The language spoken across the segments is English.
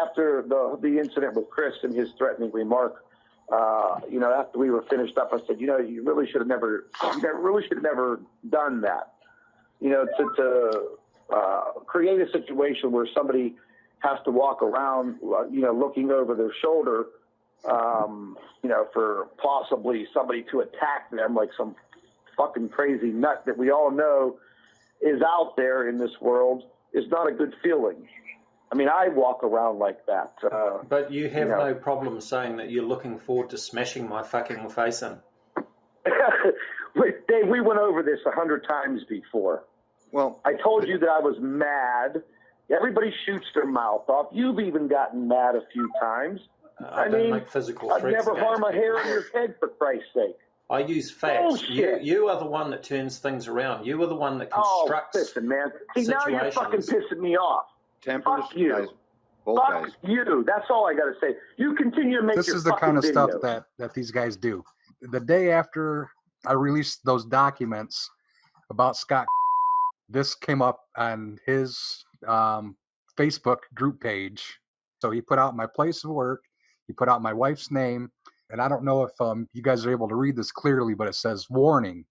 after the incident with Chris and his threatening remark, after we were finished up, I said, you really should have never done that. To create a situation where somebody has to walk around, looking over their shoulder, for possibly somebody to attack them like some fucking crazy nut that we all know is out there in this world is not a good feeling. I mean, I walk around like that. But you have no problem saying that you're looking forward to smashing my fucking face in. Dave, we went over this 100 times before. Well, I told you that I was mad. Everybody shoots their mouth off. You've even gotten mad a few times. I don't make physical threats. I'd never harm a hair on your head, for Christ's sake. I use facts. You are the one that turns things around. You are the one that constructs. Oh, listen, man. See, situations. Now you're fucking pissing me off. Fuck you. Guys, both Fuck guys. you. That's all I got to say. You continue to make This your is the fucking kind of stuff videos. that these guys do. The day after I released those documents about Scott, this came up on his Facebook group page. So he put out my place of work. He put out my wife's name. And I don't know if you guys are able to read this clearly, but it says, warning.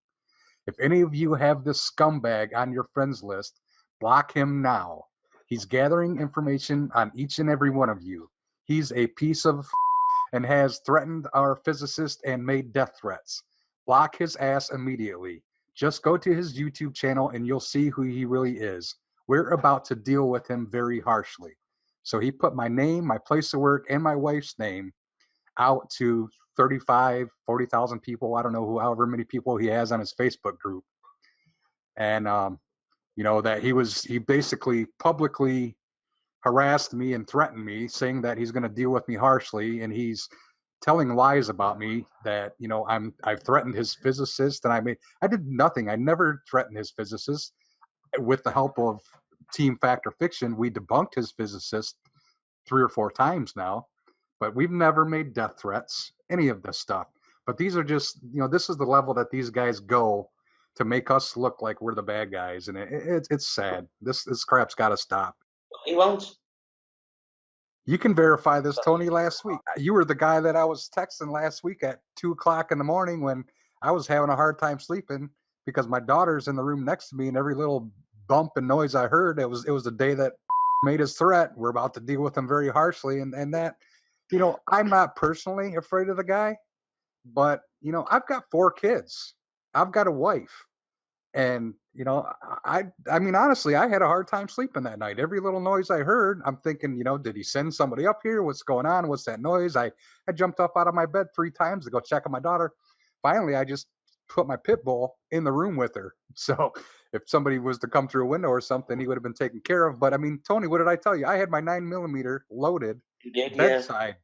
If any of you have this scumbag on your friends list, block him now. He's gathering information on each and every one of you. He's a piece of and has threatened our physicist and made death threats. Block his ass immediately. Just go to his YouTube channel and you'll see who he really is. We're about to deal with him very harshly. So he put my name, my place of work, and my wife's name out to 35, 40,000 people. I don't know however many people he has on his Facebook group. And, that he basically publicly harassed me and threatened me, saying that he's going to deal with me harshly. And he's telling lies about me that, I've threatened his physicist and I did nothing. I never threatened his physicist. With the help of Team Factor Fiction, we debunked his physicist 3 or 4 times now. But we've never made death threats, any of this stuff. But these are just, this is the level that these guys go to make us look like we're the bad guys. And it's sad. This crap's got to stop. He won't. You can verify this, Tony, last week. You were the guy that I was texting last week at 2 o'clock in the morning when I was having a hard time sleeping because my daughter's in the room next to me and every little bump and noise I heard, it was the day that made his threat. We're about to deal with him very harshly. And that, I'm not personally afraid of the guy, but, I've got 4 kids. I've got a wife. And, I mean, honestly, I had a hard time sleeping that night. Every little noise I heard, I'm thinking, did he send somebody up here? What's going on? What's that noise? I jumped up out of my bed 3 times to go check on my daughter. Finally, I just put my pit bull in the room with her. So if somebody was to come through a window or something, he would have been taken care of. But I mean, Tony, what did I tell you? I had my 9mm loaded bedside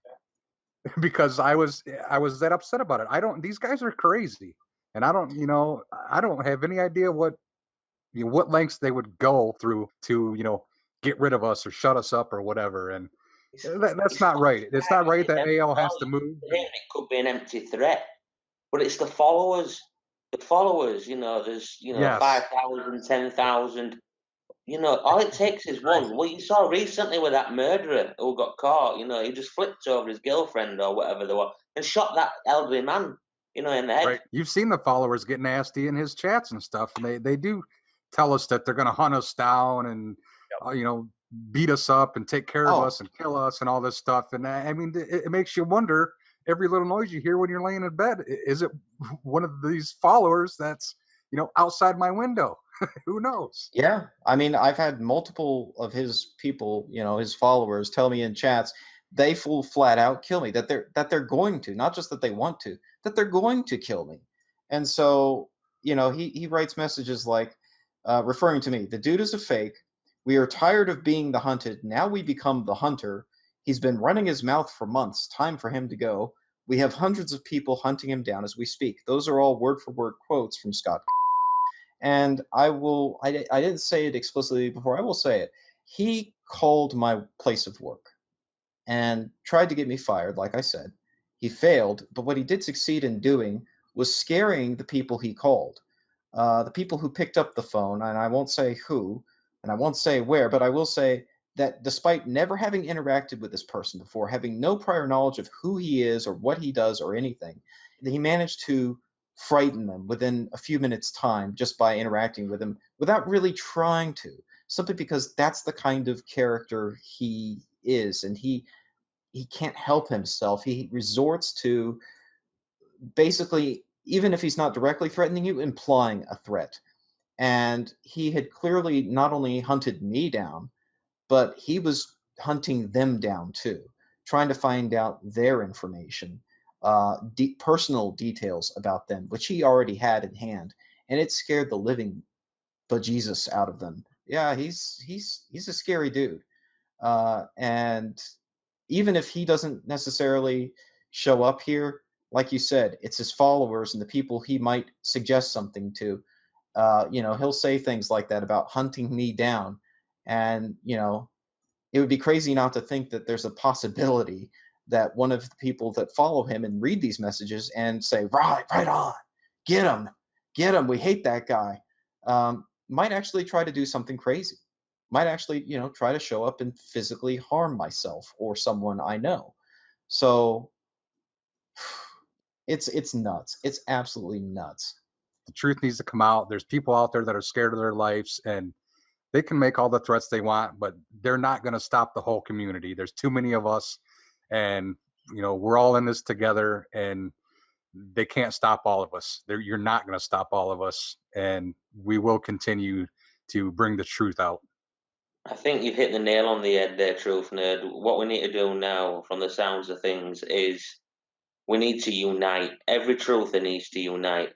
because I was that upset about it. These guys are crazy. And I don't have any idea what lengths they would go through to, get rid of us or shut us up or whatever. And that's not right. It's not right that AL has to move. It could be an empty threat, but it's the followers. The followers, there's, Yes. 5,000, 10,000. All it takes is one. What you saw recently with that murderer who got caught, he just flipped over his girlfriend or whatever they were and shot that elderly man, in the head. Right. You've seen the followers get nasty in his chats and stuff. And they do tell us that they're going to hunt us down and, beat us up and take care of us and kill us and all this stuff. And I mean, it makes you wonder every little noise you hear when you're laying in bed. Is it one of these followers that's, outside my window? Who knows? Yeah. I mean, I've had multiple of his people, his followers tell me in chats, they will flat out kill me, that they're going to, not just that they want to, that they're going to kill me. And so, he writes messages like, referring to me, the dude is a fake. We are tired of being the hunted. Now we become the hunter. He's been running his mouth for months. Time for him to go. We have hundreds of people hunting him down as we speak. Those are all word for word quotes from Scott. And I didn't say it explicitly before. I will say it. He called my place of work and tried to get me fired, like I said. He failed, but what he did succeed in doing was scaring the people he called. The people who picked up the phone, and I won't say who, and I won't say where, but I will say that despite never having interacted with this person before, having no prior knowledge of who he is or what he does or anything, he managed to frighten them within a few minutes' time just by interacting with him without really trying to, simply because that's the kind of character he is, and he can't help himself. He resorts to basically, even if he's not directly threatening you, implying a threat. And he had clearly not only hunted me down, but he was hunting them down too, trying to find out their information, personal details about them, which he already had in hand, and it scared the living bejesus out of them. Yeah, he's a scary dude, and even if he doesn't necessarily show up here, like you said, it's his followers and the people he might suggest something to. He'll say things like that about hunting me down, and it would be crazy not to think that there's a possibility that one of the people that follow him and read these messages and say, right on, get him, we hate that guy, might actually try to do something crazy, might actually, try to show up and physically harm myself or someone I know. So it's nuts. It's absolutely nuts. The truth needs to come out. There's people out there that are scared of their lives, and they can make all the threats they want, but they're not going to stop the whole community. There's too many of us, and we're all in this together, and they can't stop all of us. You're not going to stop all of us, and we will continue to bring the truth out. I think you've hit the nail on the head there, Truth Nerd. What we need to do now, from the sounds of things, is we need to unite. Every truther needs to unite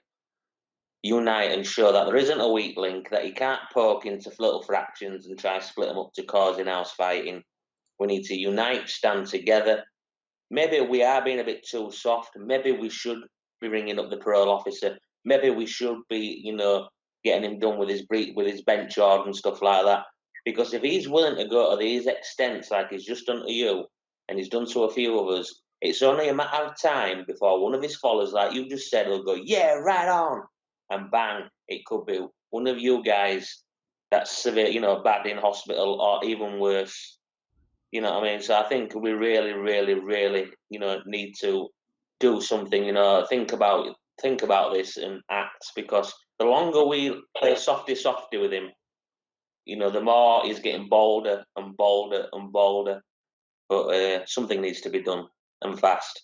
and show that there isn't a weak link, that you can't poke into little fractions and try to split them up to cause in-house fighting. We need to unite, stand together. Maybe we are being a bit too soft. Maybe we should be ringing up the parole officer. Maybe we should be, getting him done with his bench order and stuff like that. Because if he's willing to go to these extents like he's just done to you, and he's done to a few of us, it's only a matter of time before one of his followers, like you just said, will go, yeah, right on. And bang, it could be one of you guys that's severe, bad in hospital, or even worse. You know what I mean? So I think we really, really, really, need to do something. Think about this and act, because the longer we play softy with him, the more he's getting bolder and bolder and bolder. But something needs to be done, and fast.